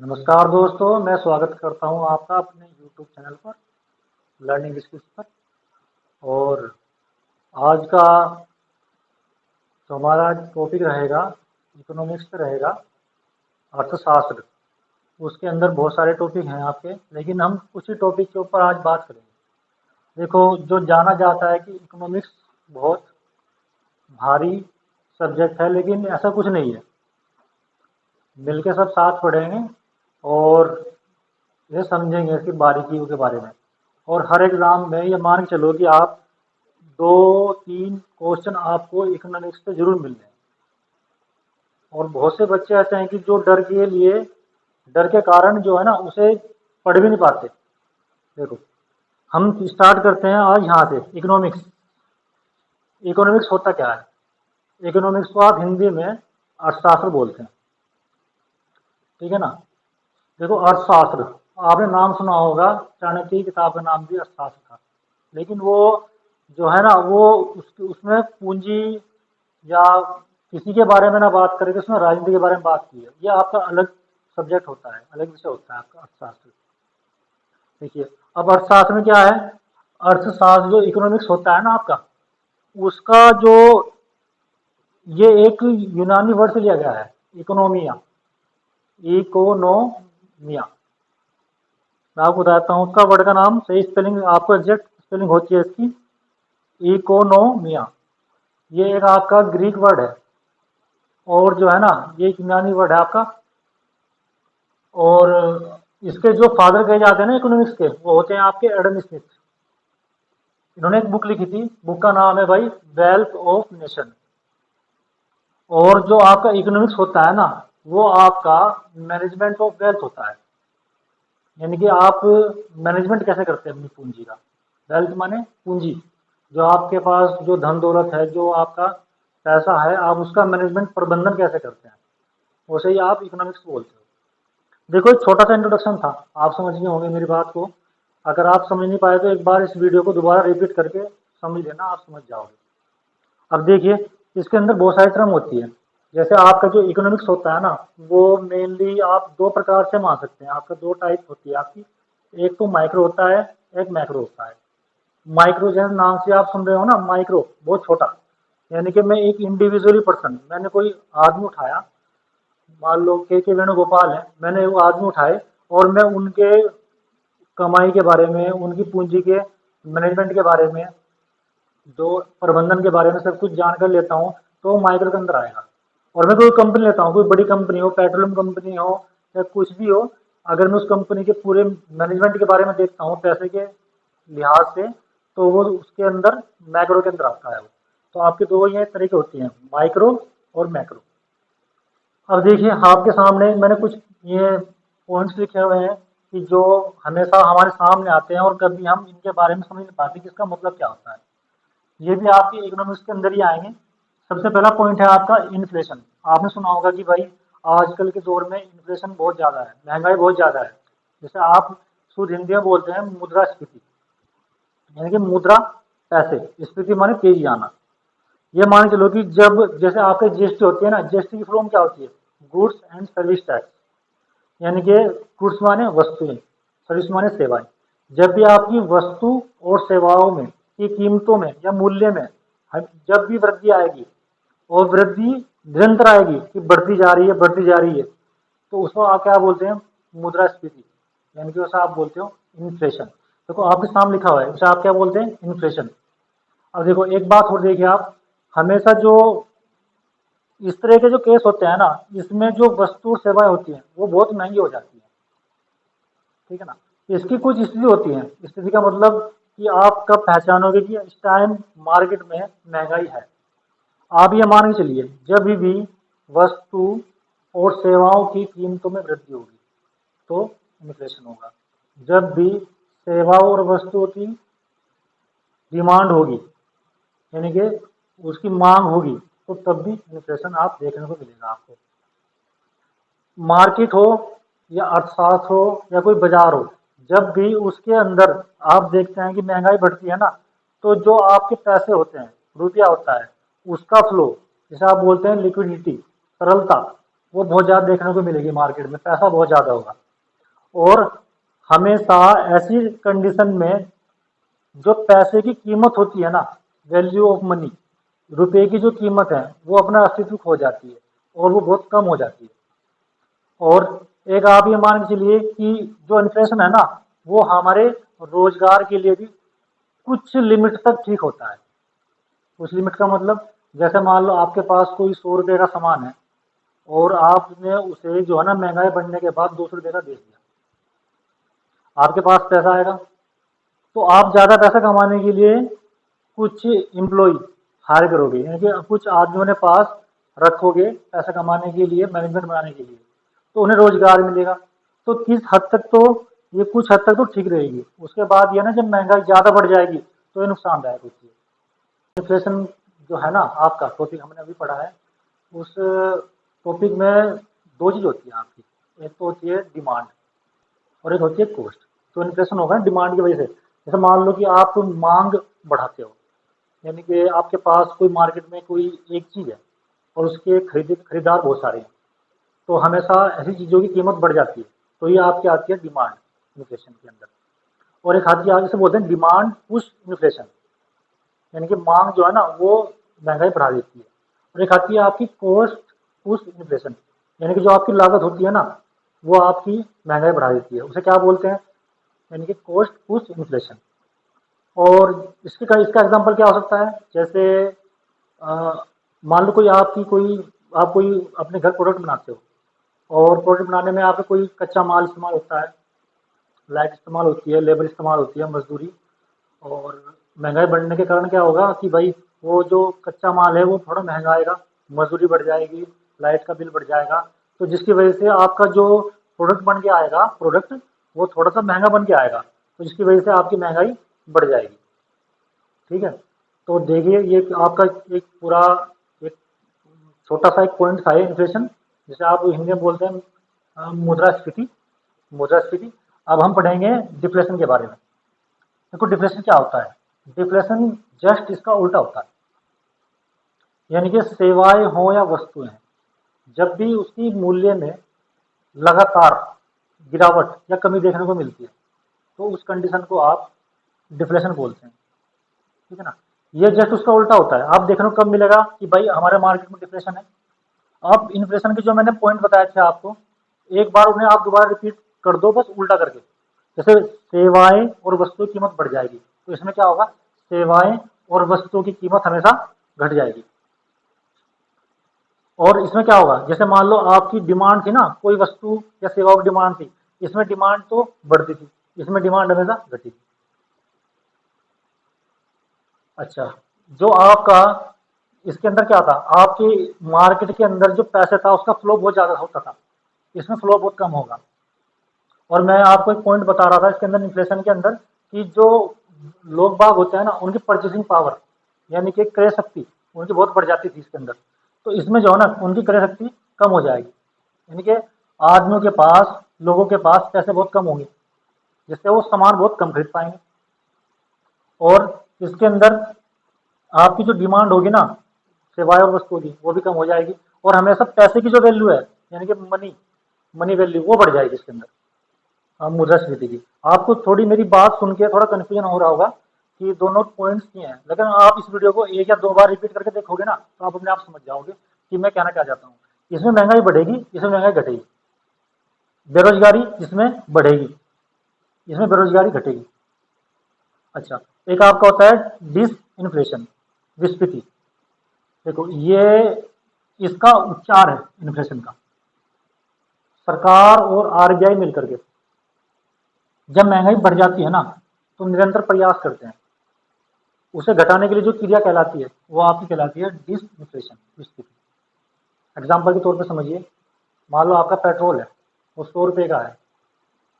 नमस्कार दोस्तों, मैं स्वागत करता हूं आपका अपने YouTube चैनल पर लर्निंग स्किल्स पर। और आज का जो हमारा टॉपिक रहेगा इकोनॉमिक्स पे रहेगा, अर्थशास्त्र। उसके अंदर बहुत सारे टॉपिक हैं आपके, लेकिन हम उसी टॉपिक के ऊपर आज बात करेंगे। देखो, जो जाना जाता है कि इकोनॉमिक्स बहुत भारी सब्जेक्ट है, लेकिन ऐसा कुछ नहीं है। मिलके सब साथ पढ़ेंगे और ये समझेंगे इसकी बारीकियों के बारे में। और हर एग्जाम में ये मान के चलो कि आप 2-3 क्वेश्चन आपको इकोनॉमिक्स से जरूर मिल जाएंगे। और बहुत से बच्चे ऐसे हैं कि जो डर के कारण जो है ना, उसे पढ़ भी नहीं पाते। देखो, हम स्टार्ट करते हैं आज यहाँ से। इकोनॉमिक्स इकोनॉमिक्स होता क्या है? इकोनॉमिक्स को आप हिंदी में अर्थशास्त्र बोलते हैं, ठीक है ना। देखो, अर्थशास्त्र आपने नाम सुना होगा, चाणक्य की किताब का नाम भी अर्थशास्त्र था। लेकिन वो जो है ना, वो उसमें पूंजी या किसी के बारे में ना बात करके उसमें राजनीति के बारे में बात की है। ये आपका अलग सब्जेक्ट होता है, अलग विषय होता है आपका अर्थशास्त्र। देखिए, अब अर्थशास्त्र में क्या है? अर्थशास्त्र जो इकोनॉमिक्स होता है ना आपका, उसका जो ये एक यूनानी वर्ड से लिया गया है, इकोनोमिया। इकोनोमिया, मैं आपको बताता हूँ उसका वर्ड का नाम। सही स्पेलिंग आपको एग्जैक्ट स्पेलिंग होती है इसकी, इकोनोमिया। ये एक आपका ग्रीक वर्ड है, और जो है ना, ये एक यूनानी वर्ड है आपका। और इसके जो फादर कहे जाते हैं ना इकोनॉमिक्स के, वो होते हैं आपके एडम स्मिथ। इन्होंने एक बुक लिखी थी, बुक का नाम है भाई वेल्थ ऑफ नेशन। और जो आपका इकोनॉमिक्स होता है ना, वो आपका मैनेजमेंट ऑफ वेल्थ होता है। यानी कि आप मैनेजमेंट कैसे करते हैं अपनी पूंजी का। वेल्थ माने पूंजी, जो आपके पास जो धन दौलत है, जो आपका पैसा है, आप उसका मैनेजमेंट प्रबंधन कैसे करते हैं, उसे ही आप इकोनॉमिक्स बोलते हो। देखो, एक छोटा सा इंट्रोडक्शन था, आप समझ गए होंगे मेरी बात को। अगर आप समझ नहीं पाए तो एक बार इस वीडियो को दोबारा रिपीट करके समझ लेना, आप समझ जाओगे। अब देखिए, इसके अंदर बहुत सारी टर्म होती है। जैसे आपका जो इकोनॉमिक्स होता है ना, वो मेनली आप दो प्रकार से मान सकते हैं। आपका दो टाइप होती है आपकी, एक तो माइक्रो होता है, एक मैक्रो होता है। माइक्रो जैसे नाम से आप सुन रहे हो ना, माइक्रो बहुत छोटा। यानी कि मैं एक इंडिविजुअली पर्सन, मैंने कोई आदमी उठाया, मान लो के वेणुगोपाल है, मैंने वो आदमी उठाए और मैं उनके कमाई के बारे में, उनकी पूंजी के मैनेजमेंट के बारे में, जो प्रबंधन के बारे में सब कुछ जानकर लेता हूँ, तो माइक्रो के अंदर आएगा। और मैं कोई कंपनी लेता हूँ, कोई बड़ी कंपनी हो, पेट्रोलियम कंपनी हो या कुछ भी हो, अगर मैं उस कंपनी के पूरे मैनेजमेंट के बारे में देखता हूँ पैसे के लिहाज से, तो वो उसके अंदर मैक्रो के अंदर आता है वो। तो आपके दो ये तरीके होती हैं, माइक्रो और मैक्रो। अब देखिए, आपके सामने मैंने कुछ ये पॉइंट्स लिखे हुए हैं कि जो हमेशा हमारे सामने आते हैं और कभी हम इनके बारे में समझ नहीं पाते कि इसका मतलब क्या होता है। ये भी आपके इकोनॉमिक्स के अंदर ही आएंगे। सबसे पहला पॉइंट है आपका इन्फ्लेशन। आपने सुना होगा कि भाई आजकल के दौर में इन्फ्लेशन बहुत ज़्यादा है, महंगाई बहुत ज़्यादा है। जैसे आप शुद्ध हिंदी में बोलते हैं मुद्रास्फीति, यानी कि मुद्रा पैसे, स्फीति माने तेजी आना। ये मान के चलो कि जब जैसे आपके जीएसटी होती है ना, जीएसटी की फॉर्म क्या होती है? Goods and service tax. यानी कि गुड्स माने वस्तुएं, सर्विस माने सेवाएं। जब भी आपकी वस्तु और सेवाओं में की कीमतों में या मूल्य में जब भी वृद्धि आएगी, और वृद्धि निरंतर आएगी कि बढ़ती जा रही है, बढ़ती जा रही है, तो उसको आप क्या बोलते हैं? मुद्रास्फीति। यानी कि उसे आप बोलते हो इन्फ्लेशन। देखो, आपके सामने लिखा हुआ है, उसे आप क्या बोलते हैं? इन्फ्लेशन। अब देखो, एक बात और देखिए आप, हमेशा जो इस तरह के जो केस होते हैं ना, इसमें जो वस्तु और सेवाएं होती हैं वो बहुत महंगी हो जाती है, ठीक है ना। इसकी कुछ स्थिति होती है, स्थिति का मतलब कि आप कब पहचानोगे कि इस टाइम मार्केट में महंगाई है। आप ये मान के चलिए, जब भी वस्तु और सेवाओं की कीमतों में वृद्धि होगी तो इन्फ्लेशन होगा। जब भी सेवाओं और वस्तुओं की डिमांड होगी, यानी कि उसकी मांग होगी, तो तब भी इन्फ्लेशन आप देखने को मिलेगा आपको। मार्केट हो या अर्थशास्त्र हो या कोई बाजार हो, जब भी उसके अंदर आप देखते हैं कि महंगाई बढ़ती है ना, तो जो आपके पैसे होते हैं, रुपया होता है, उसका फ्लो, जिसे आप बोलते हैं लिक्विडिटी, तरलता, वो बहुत ज़्यादा देखने को मिलेगी मार्केट में, पैसा बहुत ज़्यादा होगा। और हमेशा ऐसी कंडीशन में जो पैसे की कीमत होती है ना, वैल्यू ऑफ मनी, रुपए की जो कीमत है वो अपना अस्तित्व खो जाती है और वो बहुत कम हो जाती है। और एक आप ये मान के चलिए कि जो इन्फ्लेशन है ना, वो हमारे रोजगार के लिए भी कुछ लिमिट तक ठीक होता है। उस लिमिट का मतलब, जैसे मान लो आपके पास कोई 100 रुपये का सामान है और आपने उसे जो है ना महंगाई बढ़ने के बाद 200 रुपये का बेच दिया, आपके पास पैसा आएगा तो आप ज़्यादा पैसा कमाने के लिए कुछ एम्प्लॉय हायर करोगे, यानी कि कुछ आदमियों ने पास रखोगे पैसा कमाने के लिए, मैनेजमेंट बनाने के लिए, तो उन्हें रोजगार मिलेगा। तो किस हद तक तो ये कुछ हद तक तो ठीक रहेगी। उसके बाद ये ना जब महंगाई ज़्यादा बढ़ जाएगी तो ये नुकसानदायक होती है। इन्फ्लेशन जो है ना आपका टॉपिक हमने अभी पढ़ा है, उस टॉपिक में दो चीज़ होती है आपकी, एक तो होती है डिमांड और एक होती है कॉस्ट। तो इन्फ्लेशन होगा डिमांड की वजह से। जैसे मान लो कि आप मांग बढ़ाते हो, यानी कि आपके पास कोई मार्केट में कोई एक चीज़ है और उसके खरीदार बहुत सारे हैं, तो हमेशा ऐसी चीज़ों की कीमत बढ़ जाती है, तो ये आपकी आती है डिमांड इन्फ्लेशन के अंदर। और एक आती है आगे से बोलते हैं डिमांड पुश इन्फ्लेशन, यानी कि मांग जो है ना वो महंगाई बढ़ा देती है। और एक आती है आपकी कॉस्ट पुश इन्फ्लेशन, यानी कि जो आपकी लागत होती है ना वो आपकी महंगाई बढ़ा देती है, उसे क्या बोलते हैं, यानी कि कॉस्ट पुश इन्फ्लेशन। और इसका एग्जांपल क्या हो सकता है, जैसे मान लो कोई आपकी कोई आप कोई अपने घर प्रोडक्ट बनाते हो और प्रोडक्ट बनाने में आपका कोई कच्चा माल इस्तेमाल होता है, लाइट इस्तेमाल होती है, लेबर इस्तेमाल होती है, मजदूरी। और महंगाई बढ़ने के कारण क्या होगा कि भाई वो जो कच्चा माल है वो थोड़ा महंगा आएगा, मजदूरी बढ़ जाएगी, लाइट का बिल बढ़ जाएगा, तो जिसकी वजह से आपका जो प्रोडक्ट बन के आएगा प्रोडक्ट वो थोड़ा सा महंगा बन के आएगा, तो जिसकी वजह से आपकी महंगाई बढ़ जाएगी। ठीक है, तो देखिए ये आपका एक पूरा एक छोटा सा एक पॉइंट था इन्फ्लेशन, जिसे आप हिंदी में बोलते हैं मुद्रास्फीति। मुद्रास्फीति। अब हम पढ़ेंगे डिफ्लेशन के बारे में। देखो डिफ्लेशन क्या होता है, डिफ्लेशन जस्ट इसका उल्टा होता है, यानी कि सेवाएं हो या वस्तुएं, जब भी उसकी मूल्य में लगातार गिरावट या कमी देखने को मिलती है तो उस कंडीशन को आप डिफ्लेशन बोलते हैं। ठीक है ना, ये जस्ट उसका उल्टा होता है। आप देखने को कब मिलेगा कि भाई हमारे मार्केट में डिफ्लेशन है। अब इन्फ्लेशन के जो मैंने पॉइंट बताए थे आपको, एक बार उन्हें आप दोबारा रिपीट कर दो बस उल्टा करके। जैसे सेवाएं और वस्तुओं की कीमत बढ़ जाएगी, तो इसमें क्या होगा, सेवाएं और वस्तुओं की कीमत हमेशा घट जाएगी। और इसमें क्या होगा, जैसे मान लो आपकी डिमांड थी ना, कोई वस्तु या सेवाओं की डिमांड थी, इसमें डिमांड तो बढ़ती थी, इसमें डिमांड हमेशा घटी थी। अच्छा, जो आपका इसके अंदर क्या था, आपके मार्केट के अंदर जो पैसे था उसका फ्लो बहुत ज्यादा होता था, इसमें फ्लो बहुत कम होगा। और मैं आपको एक पॉइंट बता रहा था इसके अंदर इन्फ्लेशन के अंदर कि जो लोग बाग होते हैं ना उनकी परचेसिंग पावर, यानी कि क्रय शक्ति उनकी बहुत बढ़ जाती थी इसके अंदर। तो इसमें जो है ना उनकी क्रय शक्ति कम हो जाएगी, यानी कि आदमियों के पास, लोगों के पास पैसे बहुत कम होंगे, जिससे वो सामान बहुत कम खरीद पाएंगे। और इसके अंदर आपकी जो डिमांड होगी ना सेवाएं और वस्तुओं की वो भी कम हो जाएगी, और हमेशा पैसे की जो वैल्यू है यानी कि मनी मनी वैल्यू वो बढ़ जाएगी इसके अंदर। मुद्रास्फीति की आपको थोड़ी मेरी बात सुन के थोड़ा कन्फ्यूजन हो रहा होगा कि दोनों पॉइंट्स की हैं, लेकिन आप इस वीडियो को एक या दो बार रिपीट करके देखोगे ना तो आप अपने आप समझ जाओगे कि मैं कहना क्या चाहता हूँ। इसमें महंगाई बढ़ेगी, इसमें महंगाई घटेगी। बेरोजगारी इसमें बढ़ेगी, इसमें बेरोजगारी घटेगी। अच्छा, एक आपका होता है डिस इन्फ्लेशन, विस्फीति। देखो ये इसका उच्चार है इन्फ्लेशन का। सरकार और आरबीआई मिलकर के जब महंगाई बढ़ जाती है ना तो निरंतर प्रयास करते हैं, उसे घटाने के लिए जो क्रिया कहलाती है वो आपकी कहलाती है डिसइन्फ्लेशन, विस्फीति। एग्जाम्पल के तौर पे समझिए, मान लो आपका पेट्रोल है वो 100 रुपये का है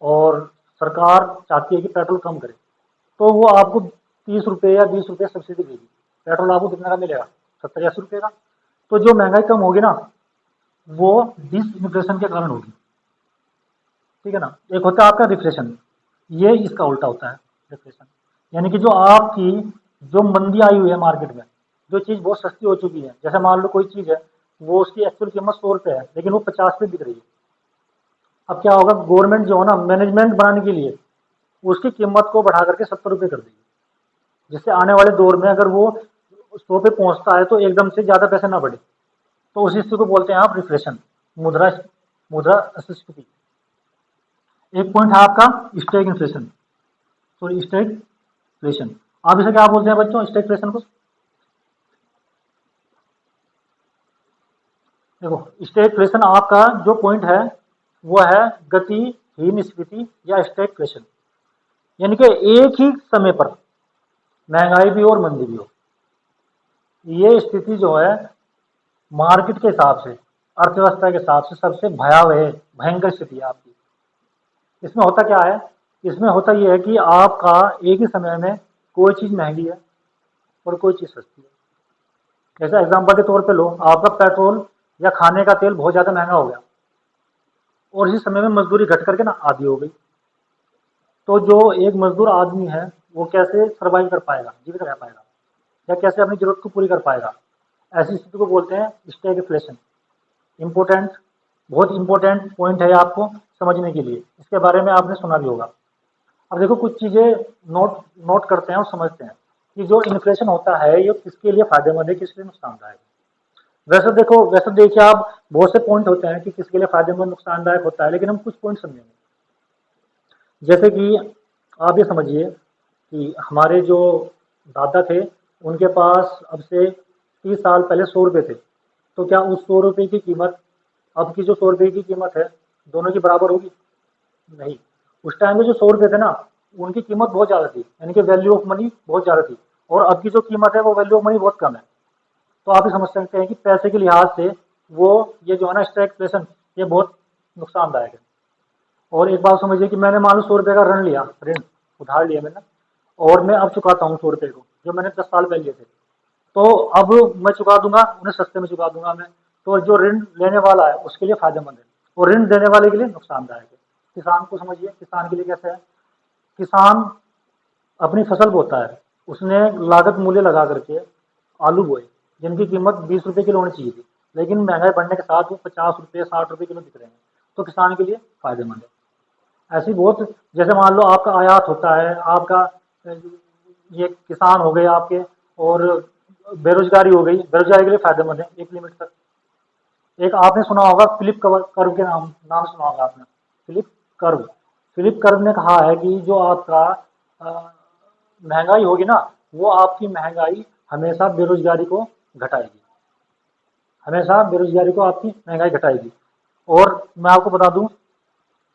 और सरकार चाहती है कि पेट्रोल कम करे, तो वो आपको 30 रुपये या 20 रुपये सब्सिडी देगी। पेट्रोल आपको कितने का मिलेगा, 70 80 रुपये का। तो जो महंगाई कम होगी ना वो डिसइन्फ्लेशन के कारण होगी। ठीक है ना, एक होता है आपका रिफ्लेशन, ये इसका उल्टा होता है रिफ्लेशन, यानी कि जो आपकी जो मंदी आई हुई है मार्केट में, जो चीज़ बहुत सस्ती हो चुकी है, जैसे मान लो कोई चीज़ है वो उसकी एक्चुअल कीमत 100 रुपये है, लेकिन वो 50 पे बिक रही है। अब क्या होगा, गवर्नमेंट जो है ना मैनेजमेंट बनाने के लिए उसकी कीमत को बढ़ा करके 70 रुपये कर देगी, जिससे आने वाले दौर में अगर वो 100 पे पहुंचता है तो एकदम से ज्यादा पैसे ना बढ़े। तो उसी स्थिति को बोलते हैं आप रिफ्लेशन, मुद्रा मुद्रा अस्फीति। एक पॉइंट है आपका स्टैग इन्फ्लेशन, सॉरी स्टैगफ्लेशन। आप इसे क्या बोलते हैं बच्चों, स्टैगफ्लेशन को? देखो, स्टैगफ्लेशन आपका जो पॉइंट है वो है गतिहीन स्फीति या स्टैगफ्लेशन, यानी कि एक ही समय पर महंगाई भी हो और मंदी भी हो। ये स्थिति जो है मार्केट के हिसाब से, अर्थव्यवस्था के हिसाब से सबसे भयावह भयंकर स्थिति है आपकी। इसमें होता क्या है, इसमें होता यह है कि आपका एक ही समय में कोई चीज महंगी है और कोई चीज सस्ती है। जैसे एग्जांपल के तौर पे लो, आपका पेट्रोल या खाने का तेल बहुत ज्यादा महंगा हो गया और इसी समय में मजदूरी घट करके ना आधी हो गई, तो जो एक मजदूर आदमी है वो कैसे सर्वाइव कर पाएगा, जीवित रह पाएगा, या कैसे अपनी जरूरत को पूरी कर पाएगा? ऐसी स्थिति को बोलते हैं स्टैगफ्लेशन। इम्पोर्टेंट, बहुत इंपॉर्टेंट पॉइंट है आपको समझने के लिए, इसके बारे में आपने सुना भी होगा। अब देखो, कुछ चीजें नोट नोट करते हैं और समझते हैं कि जो इन्फ्लेशन होता है ये किसके लिए फायदेमंद है, किसके लिए नुकसानदायक है। वैसे देखो, वैसे देखिए आप, बहुत से पॉइंट होते हैं कि किसके लिए फायदेमंद नुकसानदायक होता है, लेकिन हम कुछ पॉइंट समझेंगे। जैसे कि आप ये समझिए कि हमारे जो दादा थे उनके पास अब से 30 साल पहले 100 रुपये थे, तो क्या उस 100 रुपये की कीमत अब की जो 100 रुपये की कीमत है दोनों की बराबर होगी? नहीं। उस टाइम में जो 100 रुपये थे ना उनकी कीमत बहुत ज़्यादा थी, यानी कि वैल्यू ऑफ मनी बहुत ज़्यादा थी, और अब की जो कीमत है वो वैल्यू ऑफ मनी बहुत कम है। तो आप ही समझ सकते हैं कि पैसे के लिहाज से वो ये जो है ना स्टैगफ्लेशन, ये बहुत नुकसानदायक है। और एक बात समझिए कि मैंने मान लो 100 रुपये का ऋण लिया, ऋण उधार लिया मैंने, और मैं अब चुकाता हूँ 100 रुपये को, जो मैंने 10 साल पहले लिए थे। तो अब मैं चुका दूंगा, उन्हें सस्ते में चुका दूंगा मैं, तो जो ऋण लेने वाला है उसके लिए फायदेमंद है और ऋण देने वाले के लिए नुकसानदायक है। किसान को समझिए, किसान के लिए कैसे है, किसान अपनी फसल बोता है, उसने लागत मूल्य लगा करके आलू बोए जिनकी कीमत 20 रुपये किलो होनी चाहिए थी, लेकिन महंगाई बढ़ने के साथ वो 50 रुपये 60 रुपये किलो बिक रहे हैं, तो किसान के लिए फायदेमंद है। ऐसी बहुत, जैसे मान लो आपका आयात होता है, आपका ये किसान हो गए आपके, और बेरोजगारी हो गई, बेरोजगारी के लिए फायदेमंद है एक लिमिट तक। एक आपने सुना होगा फिलिप कर्व के नाम नाम सुना होगा आपने, फिलिप कर्व। फिलिप कर्व ने कहा है कि जो आपका महंगाई होगी ना, वो आपकी महंगाई हमेशा बेरोजगारी को घटाएगी, हमेशा बेरोजगारी को आपकी महंगाई घटाएगी। और मैं आपको बता दूं,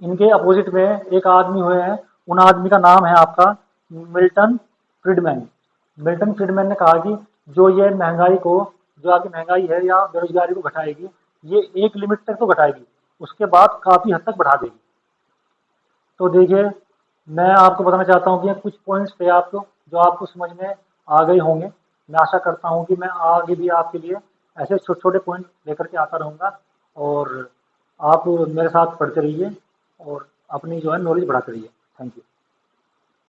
इनके अपोजिट में एक आदमी हुए हैं, उन आदमी का नाम है आपका मिल्टन फ्रीडमैन। मिल्टन फ्रीडमैन ने कहा कि जो ये महंगाई को, जो आपकी महंगाई है या बेरोजगारी को घटाएगी, ये एक लिमिट तक तो घटाएगी, उसके बाद काफी हद तक बढ़ा देगी। तो देखिए, मैं आपको बताना चाहता हूँ कि ये कुछ पॉइंट्स थे आपको जो आपको समझ में आ गए होंगे। मैं आशा करता हूँ कि मैं आगे भी आपके लिए ऐसे छोटे छोटे पॉइंट लेकर के आता रहूँगा, और आप मेरे साथ पढ़ते रहिए और अपनी जो है नॉलेज बढ़ाते रहिए। Thank you.